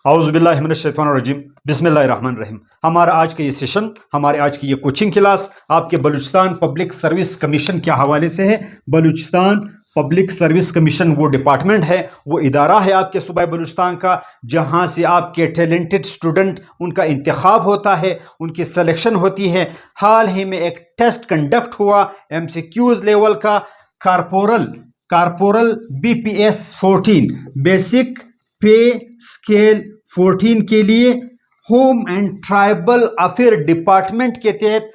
औज़ुबिल्लाहि मिनश्शैतानिर्रजीम बिस्मिल्लाहिर्रहमानिर्रहीम। हमारा आज का ये सेशन, हमारे आज की ये कोचिंग क्लास आपके बलूचिस्तान पब्लिक सर्विस कमीशन के हवाले से है। बलूचिस्तान पब्लिक सर्विस कमीशन वो डिपार्टमेंट है, वो इदारा है आपके सूबा बलूचिस्तान का, जहाँ से आपके टैलेंटेड स्टूडेंट उनका इंतखाब होता है, उनकी सिलेक्शन होती है। हाल ही में एक टेस्ट कंडक्ट हुआ MCQs लेवल का, कारपोरल BPS 14 बेसिक पे स्केल 14 के लिए home and tribal affair department के तहत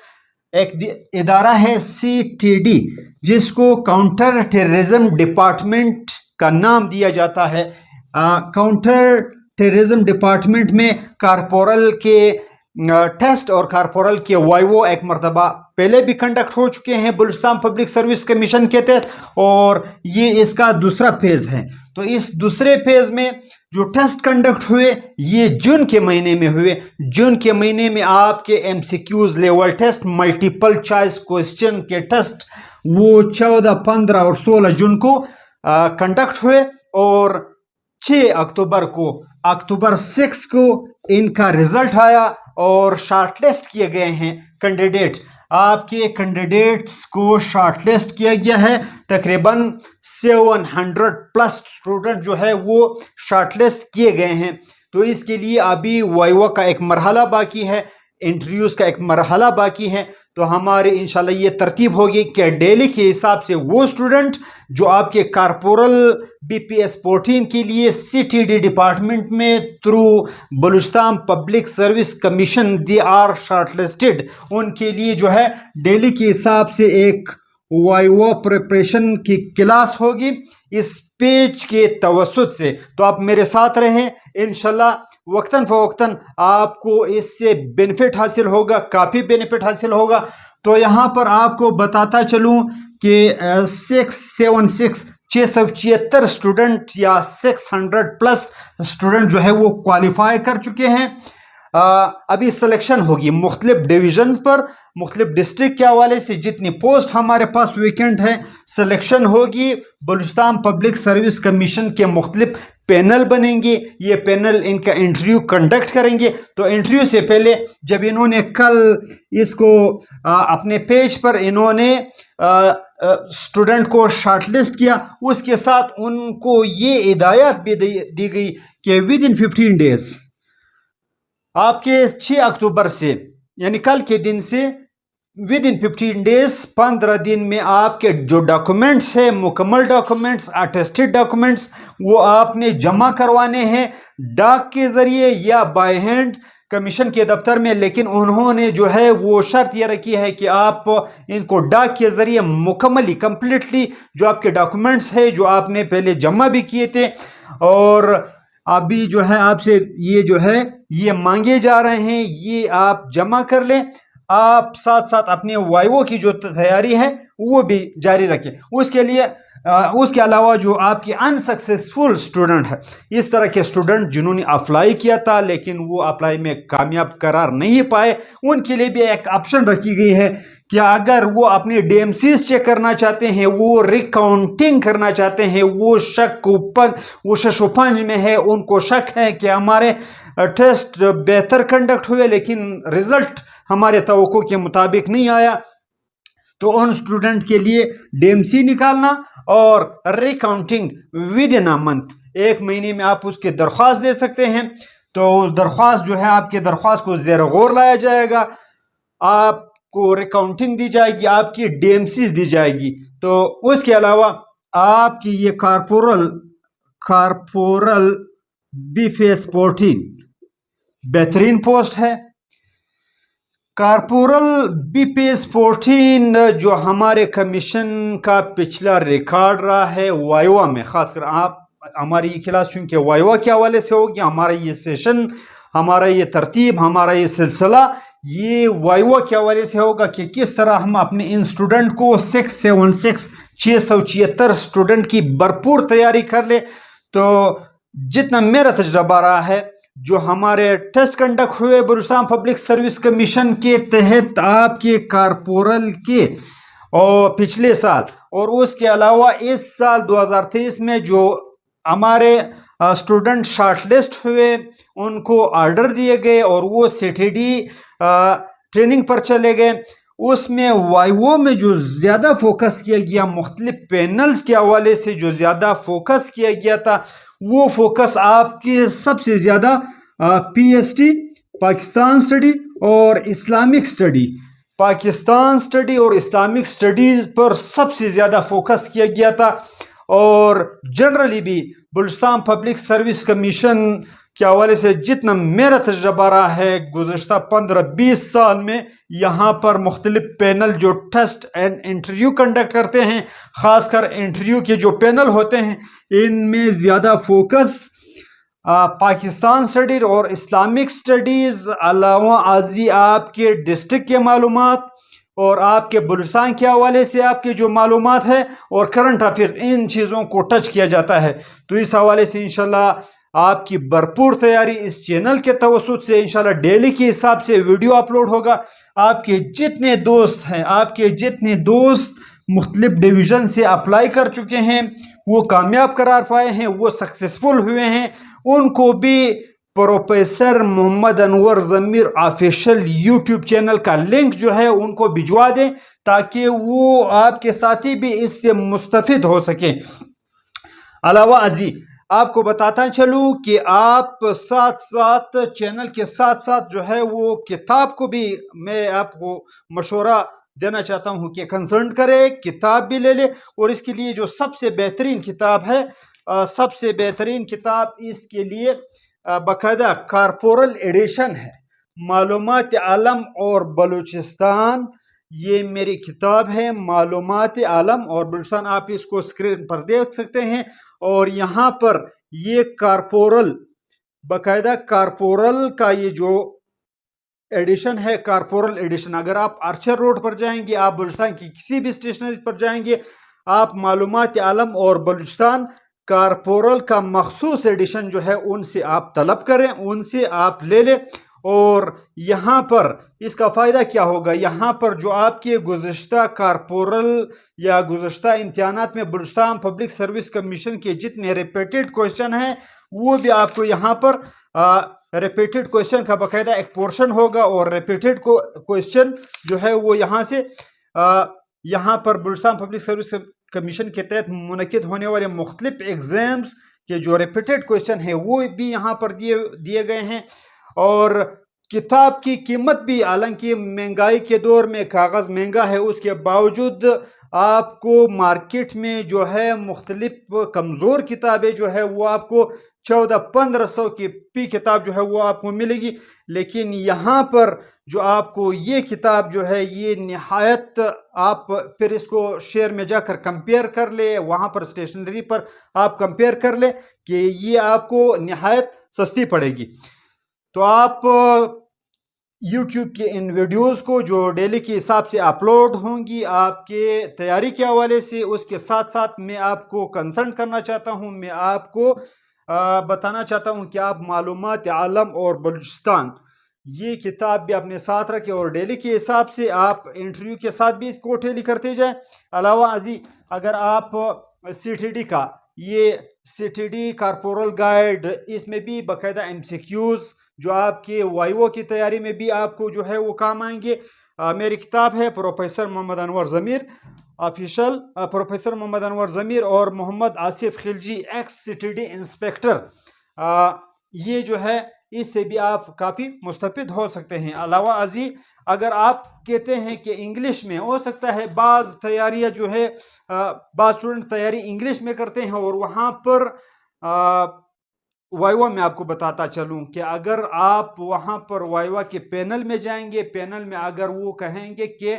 एक इदारा है CTD, जिसको काउंटर टेररिज्म डिपार्टमेंट का नाम दिया जाता है। काउंटर टेररिज्म डिपार्टमेंट में कारपोरल के टेस्ट और कारपोरल के वाइवो एक मरतबा पहले भी कंडक्ट हो चुके हैं बलूचिस्तान पब्लिक सर्विस कमीशन के तहत, और ये इसका दूसरा फेज़ है। तो इस दूसरे फेज़ में जो टेस्ट कंडक्ट हुए ये जून के महीने में हुए। जून के महीने में आपके MCQs level test, multiple choice question के टेस्ट वो 14, 15 और 16 जून को कंडक्ट हुए, और 6 अक्टूबर को, अक्टूबर 6 को इनका रिजल्ट आया और शॉर्टलिस्ट किए गए हैं कैंडिडेट। आपके कैंडिडेट्स को शॉर्टलिस्ट किया गया है। तकरीबन 700 प्लस स्टूडेंट जो है वो शॉर्टलिस्ट किए गए हैं। तो इसके लिए अभी वाइवा का एक मरहला बाकी है, इंटरव्यूज़ का एक मरहला बाकी है। तो हमारे इंशाल्लाह ये तरतीब होगी कि डेली के हिसाब से वो स्टूडेंट जो आपके कारपोरल BPS 14 के लिए CTD डिपार्टमेंट में through Balochistan public service commission they are shortlisted, उनके लिए जो है डेली के हिसाब से एक वाइवा प्रिपरेशन की क्लास होगी इस पेज के तवस्सुत से। तो आप मेरे साथ रहें, इंशाल्लाह वक्तन फ़वक्तन आपको इससे बेनिफिट हासिल होगा, काफ़ी बेनिफिट हासिल होगा। तो यहाँ पर आपको बताता चलूँ कि 676 स्टूडेंट या 600 प्लस स्टूडेंट जो है वो क्वालिफाई कर चुके हैं। अभी सिलेक्शन होगी मुख्तलिफ डिवीजन्स पर, मुख्तलिफ डिस्ट्रिक्ट के हवाले से जितनी पोस्ट हमारे पास वैकेंट है, सिलेक्शन होगी। बलूचिस्तान पब्लिक सर्विस कमीशन के मुख्तलिफ पैनल बनेंगे, ये पैनल इनका इंटरव्यू कंडक्ट करेंगे। तो इंटरव्यू से पहले जब इन्होंने कल इसको अपने पेज पर इन्होंने स्टूडेंट को शॉर्टलिस्ट किया, उसके साथ उनको ये हिदायत भी दी गई कि विद इन 15 डेज आपके 6 अक्टूबर से यानी कल के दिन से विद इन 15 डेज 15 दिन में आपके जो डॉक्यूमेंट्स हैं, मुकम्मल डॉक्यूमेंट्स, अटेस्टेड डॉक्यूमेंट्स, वो आपने जमा करवाने हैं डाक के ज़रिए या बाय हैंड कमीशन के दफ्तर में। लेकिन उन्होंने जो है वो शर्त ये रखी है कि आप इनको डाक के ज़रिए मुकम्मली कंप्लीटली जो आपके डॉक्यूमेंट्स हैं जो आपने पहले जमा भी किए थे और अभी जो है आपसे ये जो है ये मांगे जा रहे हैं, ये आप जमा कर लें। आप साथ साथ अपने वाइवो की जो तैयारी है वो भी जारी रखें। उसके अलावा जो आपके अनसक्सेसफुल स्टूडेंट है, इस तरह के स्टूडेंट जिन्होंने अप्लाई किया था लेकिन वो अप्लाई में कामयाब करार नहीं पाए, उनके लिए भी एक ऑप्शन रखी गई है कि अगर वो अपने DMCs चेक करना चाहते हैं, वो रिकाउंटिंग करना चाहते हैं, वो शक में है, उनको शक है कि हमारे टेस्ट बेहतर कंडक्ट हुए लेकिन रिजल्ट हमारे तवक्को के मुताबिक नहीं आया, तो उन स्टूडेंट के लिए DMC निकालना और recounting with in a month, 1 महीने में आप उसकी दरख्वास्त दे सकते हैं। तो उस दरख्वास्त जो है आपके दरख्वास्त को ज़ेर गौर लाया जाएगा, आपको रिकाउंटिंग दी जाएगी, आपकी DMC दी जाएगी। तो उसके अलावा आपकी ये कारपोरल BPS 14 बेहतरीन पोस्ट है। कारपोरल BPS 14 जो हमारे कमीशन का पिछला रिकॉर्ड रहा है वाइवा में, खासकर आप हमारी ये क्लास चूँकि वाइवा के हवाले से होगी, हमारा ये सेशन, हमारा ये तरतीब, हमारा ये सिलसिला ये वाइवा के हवाले से होगा कि किस तरह हम अपने इन स्टूडेंट को 676 स्टूडेंट की भरपूर तैयारी कर ले। तो जितना मेरा तजर्बा रहा है, जो हमारे टेस्ट कंडक्ट हुए बलूचिस्तान पब्लिक सर्विस कमीशन के तहत आपके कारपोरल के और पिछले साल और उसके अलावा इस साल 2023 में जो हमारे स्टूडेंट शॉर्टलिस्ट हुए, उनको ऑर्डर दिए गए और वो CTD ट्रेनिंग पर चले गए। उसमें वाइवो में जो ज़्यादा फोकस किया गया, मुख्तलिफ पैनल्स के हवाले से जो ज़्यादा फोकस किया गया था, वो फोकस आपके सबसे ज़्यादा PST पाकिस्तान स्टडी और इस्लामिक स्टडी, पाकिस्तान स्टडी और इस्लामिक स्टडीज़ पर सबसे ज़्यादा फोकस किया गया था। और जनरली भी बलूचिस्तान पब्लिक सर्विस कमीशन के हवाले से जितना मेरा तजर्बा रहा है गुज़श्ता 15-20 साल में, यहाँ पर मुख्तलिफ पैनल जो टेस्ट एंड इंटरव्यू कंडक्ट करते हैं, ख़ासकर इंटरव्यू के जो पैनल होते हैं, इनमें ज़्यादा फोकस पाकिस्तान स्टडी और इस्लामिक स्टडीज़ अलावा आजी आपके डिस्ट्रिक्ट के मालूमात और आपके बलूचिस्तान के हवाले से आपके जो मालूमात है और करंट अफेयर्स, इन चीज़ों को टच किया जाता है। तो इस हवाले से इंशाल्लाह आपकी भरपूर तैयारी इस चैनल के तवस्सुत से इंशाल्लाह डेली के हिसाब से वीडियो अपलोड होगा। आपके जितने दोस्त हैं, आपके जितने दोस्त मुख्तलिफ डिवीज़न से अप्लाई कर चुके हैं, वो कामयाब करार पाए हैं, वो सक्सेसफुल हुए हैं, उनको भी professor Mohammad Anwar Zameer official YouTube channel का लिंक जो है उनको भिजवा दें, ताकि वो आपके साथी भी इससे मुस्तफ़िद हो सकें। अलावा अजी आपको बताता चलूँ कि आप साथ साथ चैनल के साथ साथ जो है वो किताब को भी मैं आपको मशवरा देना चाहता हूँ कि कंसल्ट करें, किताब भी ले ले। और इसके लिए जो सबसे बेहतरीन किताब है, सबसे बेहतरीन किताब इसके लिए बाकायदा कारपोरल एडिशन है, मालूमात आलम और बलूचिस्तान, ये मेरी किताब है मालूमात आलम और बलूचिस्तान। आप इसको स्क्रीन पर देख सकते हैं। और यहाँ पर ये कारपोरल, बाकायदा कारपोरल का ये जो एडिशन है, कारपोरल एडिशन, अगर आप आर्चर रोड पर जाएंगे, आप बलूचिस्तान की किसी भी स्टेशनरी पर जाएंगे, आप मालूमात आलम और बलूचिस्तान कारपोरल का मखसूस एडिशन जो है उनसे आप तलब करें, उनसे आप ले लें। और यहाँ पर इसका फ़ायदा क्या होगा, यहाँ पर जो आपके गुज़श्ता कारपोरल या गुज़श्ता इम्तिहानात में बलूचिस्तान पब्लिक सर्विस कमीशन के जितने रिपीटेड क्वेश्चन हैं, वो भी आपको यहाँ पर रिपीटेड क्वेश्चन का बाकायदा एक पोर्शन होगा। और रिपीटेड क्वेश्चन जो है वो यहाँ से यहाँ पर बलूचिस्तान पब्लिक सर्विस कमीशन के तहत मुनक़िद होने वाले मुख्तलिफ एग्ज़ाम्स के जो रिपीटेड क्वेश्चन है वो भी यहाँ पर दिए गए हैं। और किताब की कीमत भी, हालांकि महंगाई के दौर में कागज़ महंगा है, उसके बावजूद आपको मार्केट में जो है मुख्तलिफ कमज़ोर किताबें जो है वो आपको 1400-1500 की पी किताब जो है वो आपको मिलेगी। लेकिन यहाँ पर जो आपको ये किताब जो है ये निहायत, आप फिर इसको शेयर में जाकर कंपेयर कर ले, वहाँ पर स्टेशनरी पर आप कंपेयर कर ले कि ये आपको निहायत सस्ती पड़ेगी। तो आप YouTube के इन वीडियोस को जो डेली के हिसाब से अपलोड होंगी आपके तैयारी के हवाले से, उसके साथ साथ मैं आपको कंसल्ट करना चाहता हूँ, मैं आपको बताना चाहता हूँ कि आप मालूमात आलम और बलूचिस्तान ये किताब भी अपने साथ रखें और डेली के हिसाब से आप इंटरव्यू के साथ भी इसको डेली करते जाएं। अलावा अजी अगर आप CTD का ये CTD कारपोरल गाइड, इसमें भी बाकायदा MCQs जो आपके वाइवो की तैयारी में भी आपको जो है वो काम आएंगे। मेरी किताब है professor Mohammad Anwar Zameer official, professor Mohammad Anwar Zameer और Mohammad Asif Khilji ex CTD inspector, ये जो है इससे भी आप काफ़ी मुस्तफ़िद हो सकते हैं। अलावा अजी अगर आप कहते हैं कि इंग्लिश में हो सकता है, बाज़ तैयारियाँ जो है बाज़ स्टूडेंट तैयारी इंग्लिश में करते हैं और वहाँ पर वाइवा में आपको बताता चलूँ कि अगर आप वहाँ पर वाइवा के पैनल में जाएंगे, पैनल में अगर वो कहेंगे कि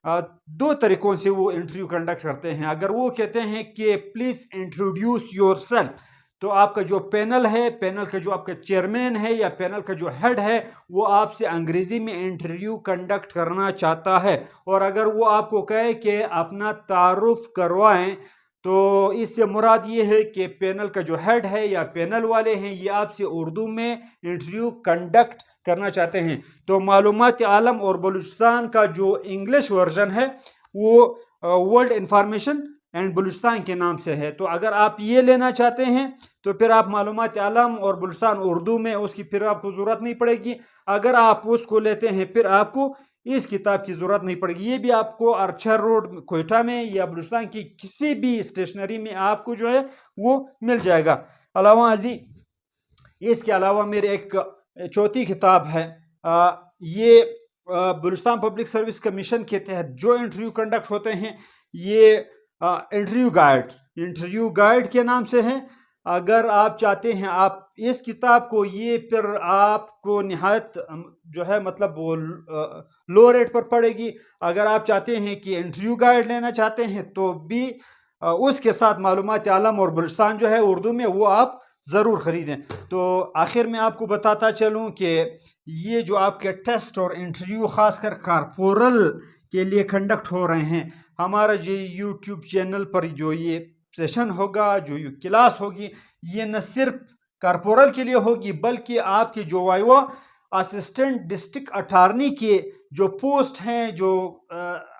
दो तरीक़ों से वो इंटरव्यू कंडक्ट करते हैं। अगर वो कहते हैं कि प्लीज़ इंट्रोड्यूस योरसेल्फ, तो आपका जो पैनल है, पैनल का जो आपका चेयरमैन है या पैनल का जो हेड है, वो आपसे अंग्रेज़ी में इंटरव्यू कंडक्ट करना चाहता है। और अगर वो आपको कहे कि अपना तारुफ करवाएं, तो इससे मुराद ये है कि पैनल का जो हेड है या पैनल वाले हैं ये आपसे उर्दू में इंटरव्यू कंडक्ट करना चाहते हैं। तो मालूमात आलम और बलूचिस्तान का जो इंग्लिश वर्जन है वो वर्ल्ड इंफॉर्मेशन एंड बलूचिस्तान के नाम से है। तो अगर आप ये लेना चाहते हैं तो फिर आप मालूमात आलम और बलूचिस्तान उर्दू में, उसकी फिर आपको ज़रूरत नहीं पड़ेगी। अगर आप उसको लेते हैं फिर आपको इस किताब की ज़रूरत नहीं पड़ेगी। ये भी आपको अरछर रोड कोयटा में या बलूचिस्तान की किसी भी स्टेशनरी में आपको जो है वो मिल जाएगा। अलावा अजी इसके अलावा मेरे एक चौथी किताब है, ये बलूचिस्तान पब्लिक सर्विस कमीशन के तहत जो इंटरव्यू कंडक्ट होते हैं, ये इंटरव्यू गाइड के नाम से है। अगर आप चाहते हैं आप इस किताब को, ये फिर आपको निहायत जो है मतलब वो लो रेट पर पड़ेगी। अगर आप चाहते हैं कि इंटरव्यू गाइड लेना चाहते हैं तो भी उसके साथ मालूमात आलम और बलूचिस्तान जो है उर्दू में, वो आप ज़रूर ख़रीदें। तो आखिर में आपको बताता चलूँ कि ये जो आपके टेस्ट और इंटरव्यू ख़ासकर कारपोरल के लिए कंडक्ट हो रहे हैं, हमारा जो यूट्यूब चैनल पर जो ये सेशन होगा, जो ये क्लास होगी, ये न सिर्फ कारपोरल के लिए होगी बल्कि आपके जो वाइवा असिस्टेंट डिस्ट्रिक्ट अटारनी के जो पोस्ट हैं, जो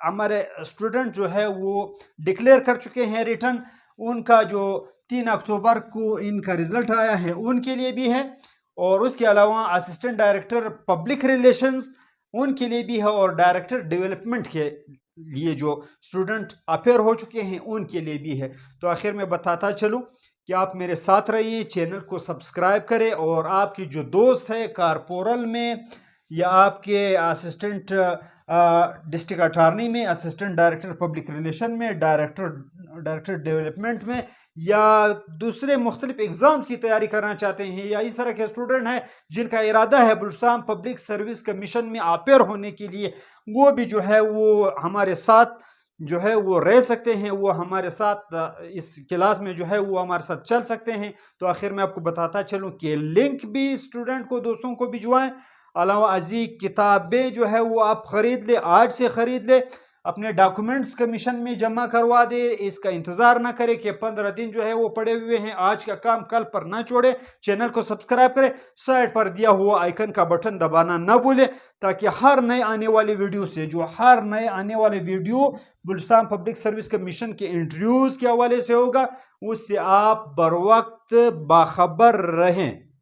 हमारे स्टूडेंट जो है वो डिक्लेयर कर चुके हैं रिटर्न, उनका जो 3 अक्टूबर को इनका रिज़ल्ट आया है उनके लिए भी है। और उसके अलावा असिस्टेंट डायरेक्टर पब्लिक रिलेशंस उनके लिए भी है, और डायरेक्टर डेवलपमेंट के लिए जो स्टूडेंट अपेयर हो चुके हैं उनके लिए भी है। तो आखिर में बताता चलूँ कि आप मेरे साथ रहिए, चैनल को सब्सक्राइब करें, और आपकी जो दोस्त है कारपोरल में या आपके असिस्टेंट डिस्ट्रिक्ट अटारनी में, असिस्टेंट डायरेक्टर पब्लिक रिलेशन में, डायरेक्टर डेवलपमेंट में, या दूसरे मुख्तलिफ एग्ज़ाम्स की तैयारी करना चाहते हैं, या इस तरह के स्टूडेंट हैं जिनका इरादा है बलूचिस्तान पब्लिक सर्विस कमीशन में अपेयर होने के लिए, वो भी जो है वो हमारे साथ जो है वो रह सकते हैं, वो हमारे साथ इस क्लास में जो है वो हमारे साथ चल सकते हैं। तो आखिर में आपको बताता चलूँ कि लिंक भी स्टूडेंट को, दोस्तों को भिजवाएं। अलावा अजी किताबें जो है वो आप ख़रीद ले, आज से ख़रीद ले, अपने डॉक्यूमेंट्स कमीशन में जमा करवा दे। इसका इंतज़ार ना करे कि 15 दिन जो है वो पड़े हुए हैं, आज का काम कल पर ना छोड़े। चैनल को सब्सक्राइब करें, साइड पर दिया हुआ आइकन का बटन दबाना ना भूलें, ताकि हर नए आने वाले वीडियो से, जो हर नए आने वाले video Balochistan public service commission के इंटरव्यूज़ के हवाले से होगा, उससे आप बर वक्त बाखबर रहें।